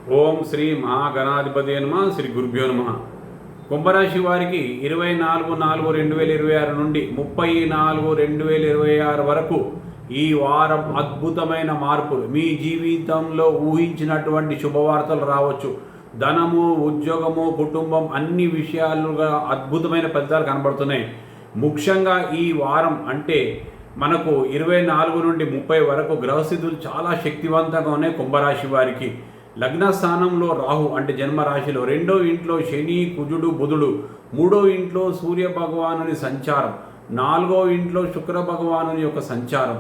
ఓం శ్రీ మహాగణాధిపతి నమః. శ్రీ గురుభ్యో నమః. కుంభరాశి వారికి 24/4/2026 నుండి 30/4/2026 వరకు ఈ వారం అద్భుతమైన మార్పులు. మీ జీవితంలో ఊహించినటువంటి శుభవార్తలు రావచ్చు. ధనము, ఉద్యోగము, కుటుంబం అన్ని విషయాలుగా అద్భుతమైన ఫలితాలు కనబడుతున్నాయి. ముఖ్యంగా ఈ వారం అంటే మనకు 24 నుండి 30 వరకు గ్రహస్థితులు చాలా శక్తివంతంగా ఉన్నాయి. కుంభరాశి వారికి లగ్న స్థానంలో రాహు అంటే జన్మరాశిలో, 2వ ఇంట్లో శని, కుజుడు, బుధుడు, 3వ ఇంట్లో సూర్య భగవానుని సంచారం, 4వ ఇంట్లో శుక్ర భగవానుని యొక్క సంచారం,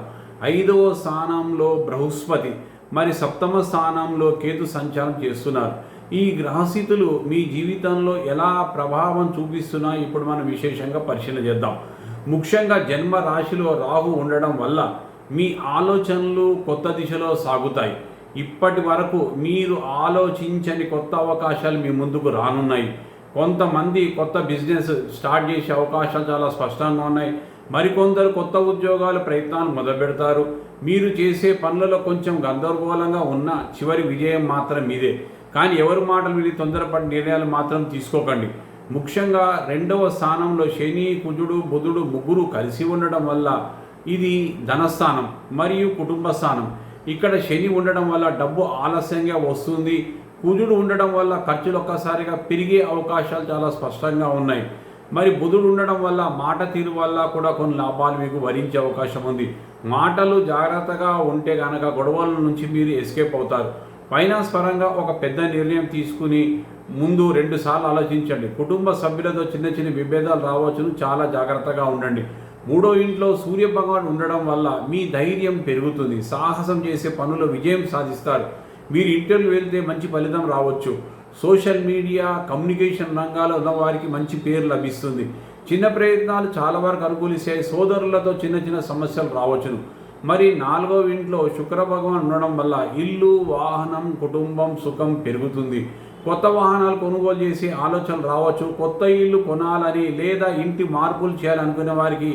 5వ స్థానంలో బృహస్పతి, మరి 7వ స్థానంలో కేతు సంచారం చేస్తున్నారు. ఈ గ్రహస్థితులు మీ జీవితంలో ఎలా ప్రభావం చూపిస్తున్నాయి ఇప్పుడు మనం విశేషంగా పరిశీలన చేద్దాం. ముఖ్యంగా జన్మ రాశిలో రాహు ఉండడం వల్ల మీ ఆలోచనలు కొత్త దిశలో సాగుతాయి. ఇప్పటి వరకు మీరు ఆలోచించని కొత్త అవకాశాలు మీ ముందుకు రానున్నాయి. కొంతమంది కొత్త బిజినెస్ స్టార్ట్ చేసే అవకాశాలు చాలా స్పష్టంగా ఉన్నాయి. మరికొందరు కొత్త ఉద్యోగాల ప్రయత్నాలు మొదలుపెడతారు. మీరు చేసే పనులలో కొంచెం గందరగోళంగా ఉన్న చివరి విజయం మాత్రం మీదే. కానీ ఎవరి మాటలు విని తొందరపడి నిర్ణయాలు మాత్రం తీసుకోకండి. ముఖ్యంగా 2వ స్థానంలో శని, కుజుడు, బుధుడు ముగ్గురు కలిసి ఉండడం వల్ల ఇది ధనస్థానం మరియు కుటుంబ స్థానం. ఇక్కడ శని ఉండడం వల్ల డబ్బు ఆలస్యంగా వస్తుంది. కుజుడు ఉండడం వల్ల ఖర్చులు ఒక్కసారిగా పెరిగే అవకాశాలు చాలా స్పష్టంగా ఉన్నాయి. మరి బుధుడు ఉండడం వల్ల మాట తీరు వల్ల కూడా కొన్ని లాభాలు మీకు వరించే అవకాశం ఉంది. మాటలు జాగ్రత్తగా ఉంటే కనుక గొడవల నుంచి మీరు ఎస్కేప్ అవుతారు. ఫైనాన్స్ పరంగా ఒక పెద్ద నిర్ణయం తీసుకుని ముందు 2 సార్లు ఆలోచించండి. కుటుంబ సభ్యులతో చిన్న చిన్న విభేదాలు రావచ్చును, చాలా జాగ్రత్తగా ఉండండి. 3వ ఇంట్లో సూర్య భగవాన్ ఉండడం వల్ల మీ ధైర్యం పెరుగుతుంది. సాహసం చేసే పనులు విజయం సాధిస్తారు. మీరు ఇంటర్వ్యూ వెళ్తే మంచి ఫలితం రావచ్చు. సోషల్ మీడియా, కమ్యూనికేషన్ రంగాల్లో ఉన్న వారికి మంచి పేరు లభిస్తుంది. చిన్న ప్రయత్నాలు చాలా వరకు అనుకూలిస్తాయి. సోదరులతో చిన్న చిన్న సమస్యలు రావచ్చును. మరి 4వ ఇంట్లో శుక్ర భగవాన్ ఉండడం వల్ల ఇల్లు, వాహనం, కుటుంబం, సుఖం పెరుగుతుంది. కొత్త వాహనాలు కొనుగోలు చేసే ఆలోచనలు రావచ్చు. కొత్త ఇల్లు కొనాలని లేదా ఇంటి మార్పులు చేయాలనుకునే వారికి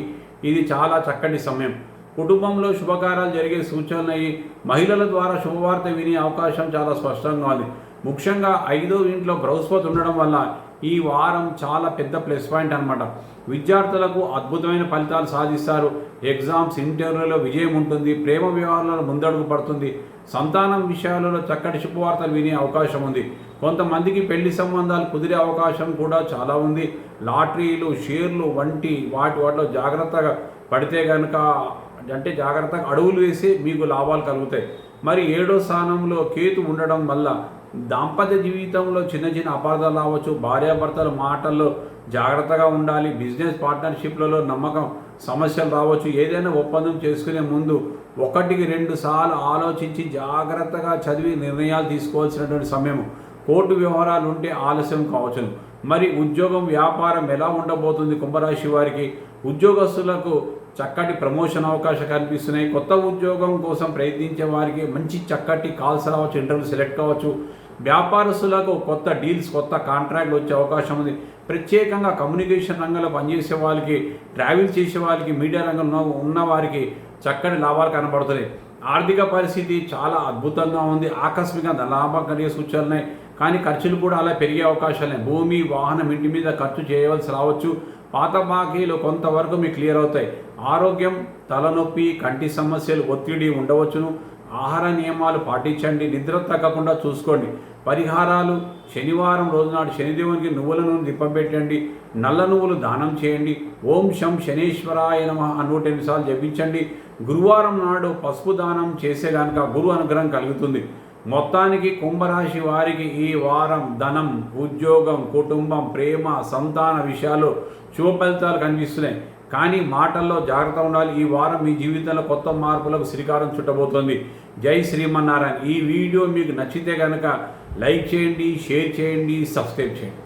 ఇది చాలా చక్కటి సమయం. కుటుంబంలో శుభకార్యాలు జరిగే సూచనలు, మహిళల ద్వారా శుభవార్త వినే అవకాశం చాలా స్పష్టంగా ఉంది. ముఖ్యంగా 5వ ఇంట్లో బృహస్పతి ఉండడం వల్ల ఈ వారం చాలా పెద్ద ప్లస్ పాయింట్ అన్నమాట. విద్యార్థులకు అద్భుతమైన ఫలితాలు సాధిస్తారు. ఎగ్జామ్స్, ఇంటర్వ్యూలో విజయం ఉంటుంది. ప్రేమ వ్యవహారాలలో ముందడుగు పడుతుంది. సంతానం విషయాలలో చక్కటి శుభవార్తలు వినే అవకాశం ఉంది. కొంతమందికి పెళ్లి సంబంధాలు కుదిరే అవకాశం కూడా చాలా ఉంది. లాటరీలు, షేర్లు వంటి వాటిలో జాగ్రత్తగా పడితే కనుక అంటే జాగ్రత్తగా అడుగులు వేసి మీకు లాభాలు కలుగుతాయి. మరి 7వ స్థానంలో కేతు ఉండడం వల్ల దాంపత్య జీవితంలో చిన్న చిన్న అపార్థాలు రావచ్చు. భార్యాభర్తల మాటల్లో జాగ్రత్తగా ఉండాలి. బిజినెస్ పార్ట్నర్షిప్లలో నమ్మకం సమస్యలు రావచ్చు. ఏదైనా ఒప్పందం చేసుకునే ముందు 1-2 సార్లు ఆలోచించి జాగ్రత్తగా చదివి నిర్ణయాలు తీసుకోవాల్సినటువంటి సమయం. కోర్టు వ్యవహారాలు ఉంటే ఆలస్యం కావచ్చును. మరి ఉద్యోగం, వ్యాపారం ఎలా ఉండబోతుంది కుంభరాశి వారికి? ఉద్యోగస్తులకు చక్కటి ప్రమోషన్ అవకాశాలు కనిపిస్తున్నాయి. కొత్త ఉద్యోగం కోసం ప్రయత్నించే వారికి మంచి చక్కటి కాల్స్ రావచ్చు, ఇంటర్వ్యూ సెలెక్ట్ కావచ్చు. వ్యాపారస్తులకు కొత్త డీల్స్, కొత్త కాంట్రాక్ట్లు వచ్చే అవకాశం ఉంది. ప్రత్యేకంగా కమ్యూనికేషన్ రంగంలో పనిచేసే వాళ్ళకి, ట్రావెల్ చేసే వాళ్ళకి, మీడియా రంగంలో ఉన్న వారికి చక్కటి లాభాలు కనబడుతున్నాయి. ఆర్థిక పరిస్థితి చాలా అద్భుతంగా ఉంది. ఆకస్మిక లాభం కలిగే సూచనలు ఉన్నాయి. కానీ ఖర్చులు కూడా అలా పెరిగే అవకాశాలు. భూమి, వాహనం, ఇంటి మీద ఖర్చు చేయవలసి రావచ్చు. పాత బాకీలు కొంతవరకు మీకు క్లియర్ అవుతాయి. ఆరోగ్యం, తలనొప్పి, కంటి సమస్యలు, ఒత్తిడి ఉండవచ్చును. ఆహార నియమాలు పాటించండి. నిద్ర తగ్గకుండా చూసుకోండి. పరిహారాలు: శనివారం రోజునాడు శనిదేవునికి నువ్వుల నూనె దీపపెట్టండి. నల్ల నువ్వులు దానం చేయండి. ఓం శం శనేశ్వరాయ నమః 108 సార్లు జపించండి. గురువారం నాడు పసుపు దానం చేసే కనుక గురు అనుగ్రహం కలుగుతుంది. మొత్తానికి కుంభరాశి వారికి ఈ వారం ధనం, ఉద్యోగం, కుటుంబం, ప్రేమ, సంతాన విషయాలు శుభ ఫలితాలు కనిపిస్తున్నాయి. కానీ మాటల్లో జాగ్రత్త ఉండాలి. ఈ వారం మీ జీవితంలో కొత్త మార్పులకు శ్రీకారం చుట్టబోతోంది. జై శ్రీమన్నారాయణ. ఈ వీడియో మీకు నచ్చితే కనుక లైక్ చేయండి, షేర్ చేయండి, సబ్స్క్రైబ్ చేయండి.